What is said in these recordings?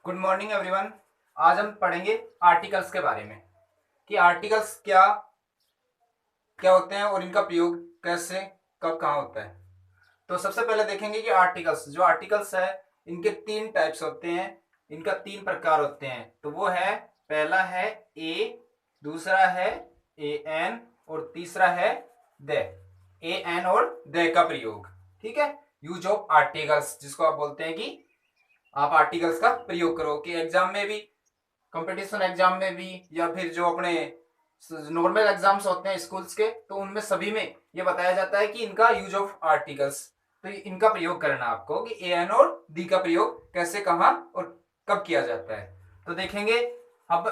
Good morning everyone. आज हम पढ़ेंगे आर्टिकल्स के बारे में कि आर्टिकल्स क्या क्या होते हैं और इनका प्रयोग कैसे कब कहाँ होता है। तो सबसे पहले देखेंगे कि आर्टिकल्स है इनके तीन टाइप्स होते हैं, इनका तीन प्रकार होते हैं। तो वो है, पहला है ए, दूसरा है ए एन और तीसरा है द। ए एन और द का प्रयोग, ठीक है। यूज ऑफ आर्टिकल्स, जिसको आप बोलते हैं कि आप आर्टिकल्स का प्रयोग करो कि एग्जाम में भी, कंपटीशन एग्जाम में भी, या फिर जो अपने नॉर्मल एग्जाम्स होते हैं स्कूल्स के, तो उनमें सभी में ये बताया जाता है कि इनका यूज ऑफ आर्टिकल्स, तो इनका प्रयोग करना आपको कि ए एन और दी का प्रयोग कैसे, कहाँ और कब किया जाता है। तो देखेंगे, अब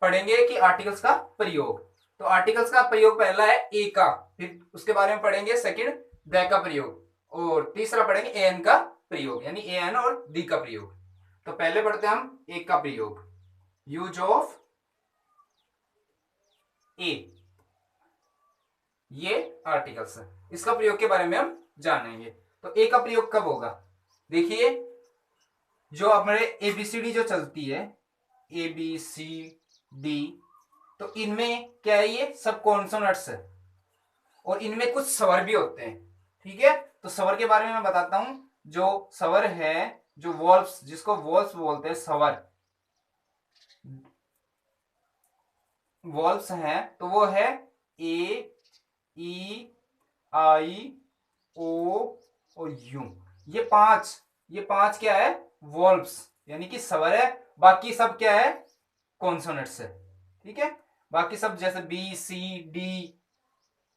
पढ़ेंगे कि आर्टिकल्स का प्रयोग। तो आर्टिकल्स का प्रयोग पहला है ए का, फिर उसके बारे में पढ़ेंगे सेकंड द का प्रयोग, और तीसरा पढ़ेंगे ए एन का प्रयोग, यानी ए एन और दी का प्रयोग। तो पहले पढ़ते हैं हम ए का प्रयोग, यूज ऑफ ए। ये आर्टिकल्स है, इसका प्रयोग के बारे में हम जानेंगे। तो ए का प्रयोग कब होगा, देखिए, जो हमारे एबीसीडी जो चलती है, ए बी सी डी, तो इनमें क्या है, ये सब कॉन्सोनेंट्स है और इनमें कुछ स्वर भी होते हैं, ठीक है। तो स्वर के बारे में मैं बताता हूं। जो स्वर है, जो वॉल्व्स, जिसको वॉल्व्स बोलते हैं, स्वर वॉल्व्स हैं, तो वो है ए, ई, आई, ओ और यू। ये पांच क्या है, वॉल्व्स, यानी कि स्वर है। बाकी सब क्या है, कॉन्सोनेंट्स है, ठीक है। बाकी सब जैसे बी सी डी,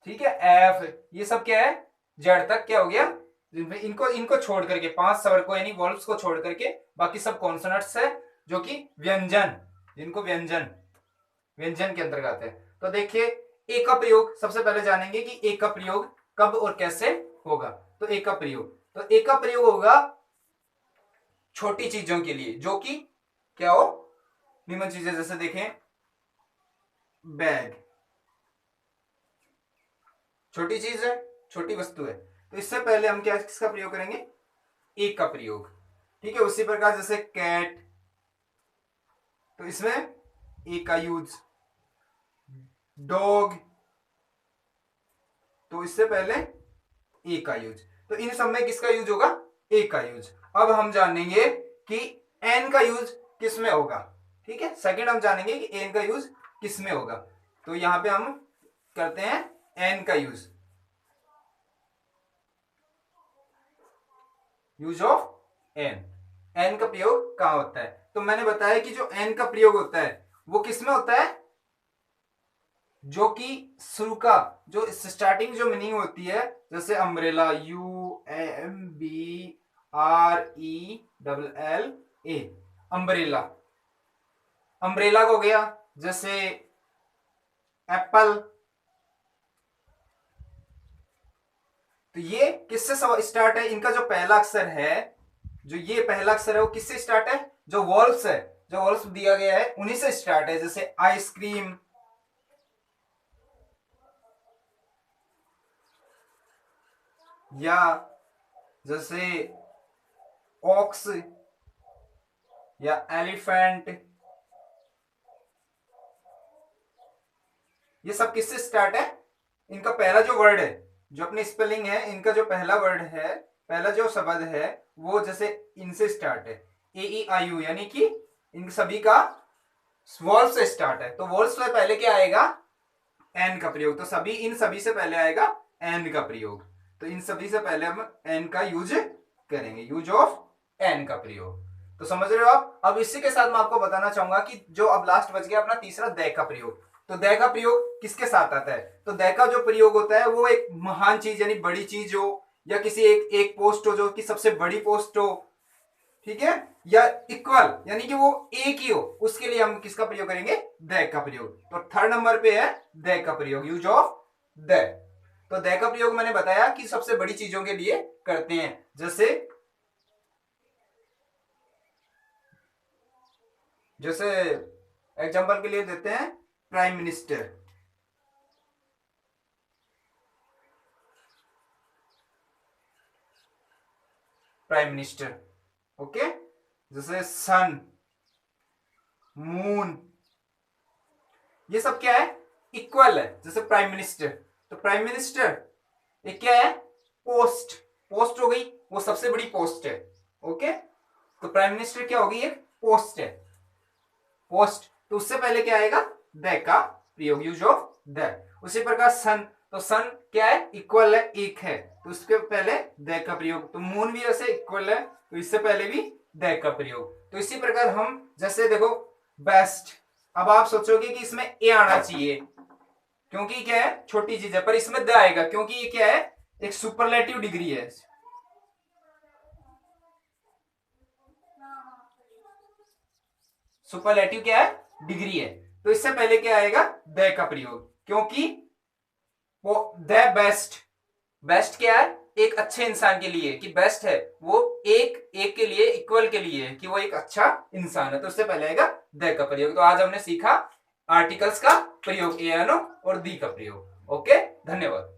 ठीक है, एफ, ये सब क्या है, जेड तक क्या हो गया। इनको इनको छोड़ करके, पांच स्वर को यानी वॉल्व्स को छोड़ करके बाकी सब कॉन्सोनेंट्स है, जो कि व्यंजन, जिनको व्यंजन व्यंजन के अंतर्गत है। तो देखिए, ए का प्रयोग सबसे पहले जानेंगे कि ए का प्रयोग कब और कैसे होगा। तो ए का प्रयोग, तो ए का प्रयोग होगा छोटी चीजों के लिए, जो कि क्या हो, निम्न चीजें, जैसे देखें, बैग छोटी चीज है, छोटी वस्तु है। तो इससे पहले हम क्या, किसका प्रयोग करेंगे, ए का प्रयोग, ठीक है। उसी प्रकार जैसे कैट, तो इसमें ए का यूज, डॉग, तो इससे पहले ए का यूज। तो इन सब में किसका यूज होगा, ए का यूज। अब हम जानेंगे कि एन का यूज किस में होगा, ठीक है। सेकंड हम जानेंगे कि एन का यूज किस में होगा। तो यहां पे हम करते हैं एन का use, use of N. N का प्रयोग कहां होता है, तो मैंने बताया कि जो एन का प्रयोग होता है वो किस में होता है, जो कि शुरू का, जो स्टार्टिंग जो मीनिंग होती है, जैसे umbrella, U M B R E double L A, umbrella, umbrella हो गया। जैसे एप्पल, तो ये किससे स्टार्ट है, इनका जो पहला अक्षर है, जो ये पहला अक्षर है वो किससे स्टार्ट है, जो वॉल्व्स है, जो वॉल्व्स दिया गया है उन्हीं से स्टार्ट है। जैसे आइसक्रीम, या जैसे ऑक्स, या एलिफेंट, ये सब किससे स्टार्ट है, इनका पहला जो वर्ड है, जो अपनी स्पेलिंग है, इनका जो पहला वर्ड है, पहला जो शब्द है, वो जैसे इनसे स्टार्ट है, ए ई आई यू, यानी कि इन सभी का वॉल्व से स्टार्ट है। तो वॉल्व से पहले क्या आएगा, एन का प्रयोग। तो सभी, इन सभी से पहले आएगा एन का प्रयोग। तो इन सभी से पहले हम एन का यूज करेंगे, यूज ऑफ एन का प्रयोग। तो समझ रहे हो आप। अब इसी के साथ मैं आपको बताना चाहूंगा कि जो अब लास्ट बच गया अपना तीसरा, दै का प्रयोग। तो दै का प्रयोग किसके साथ आता है, तो दै का जो प्रयोग होता है वो एक महान चीज यानी बड़ी चीज हो, या किसी एक पोस्ट हो जो कि सबसे बड़ी पोस्ट हो, ठीक है, या इक्वल यानी कि वो एक ही हो, उसके लिए हम किसका प्रयोग करेंगे, दै का प्रयोग। तो थर्ड नंबर पे है दै का प्रयोग, यूज ऑफ दै। तो दै का प्रयोग मैंने बताया कि सबसे बड़ी चीजों के लिए करते हैं। जैसे जैसे एग्जांपल के लिए देते हैं, prime minister, prime minister, okay. जैसे सन, मून। ये सब क्या है, इक्वल है। जैसे प्राइम मिनिस्टर, तो प्राइम मिनिस्टर ये क्या है, पोस्ट, पोस्ट हो गई, वो सबसे बड़ी पोस्ट है। ओके, तो प्राइम मिनिस्टर क्या होगी, एक पोस्ट है, पोस्ट। तो उससे पहले क्या आएगा, द का प्रयोग, यूज ऑफ द। उसी प्रकार सन, तो सन क्या है, इक्वल है, एक है, तो उसके पहले द का प्रयोग। तो मून भी ऐसे इक्वल है, तो इससे पहले भी द का प्रयोग। तो इसी प्रकार हम, जैसे देखो बेस्ट, अब आप सोचोगे कि इसमें ए आना चाहिए क्योंकि क्या है, छोटी चीज है, पर इसमें द आएगा क्योंकि ये क्या है, एक सुपरलेटिव डिग्री है। सुपरलेटिव क्या है, डिग्री है, तो इससे पहले क्या आएगा, द का प्रयोग, क्योंकि वो द बेस्ट, बेस्ट क्या है, एक अच्छे इंसान के लिए, कि बेस्ट है वो एक एक के लिए, इक्वल के लिए, कि वो एक अच्छा इंसान है, तो उससे पहले आएगा द का प्रयोग। तो आज हमने सीखा आर्टिकल्स का प्रयोग, ए एन ओ और दी का प्रयोग। ओके, धन्यवाद।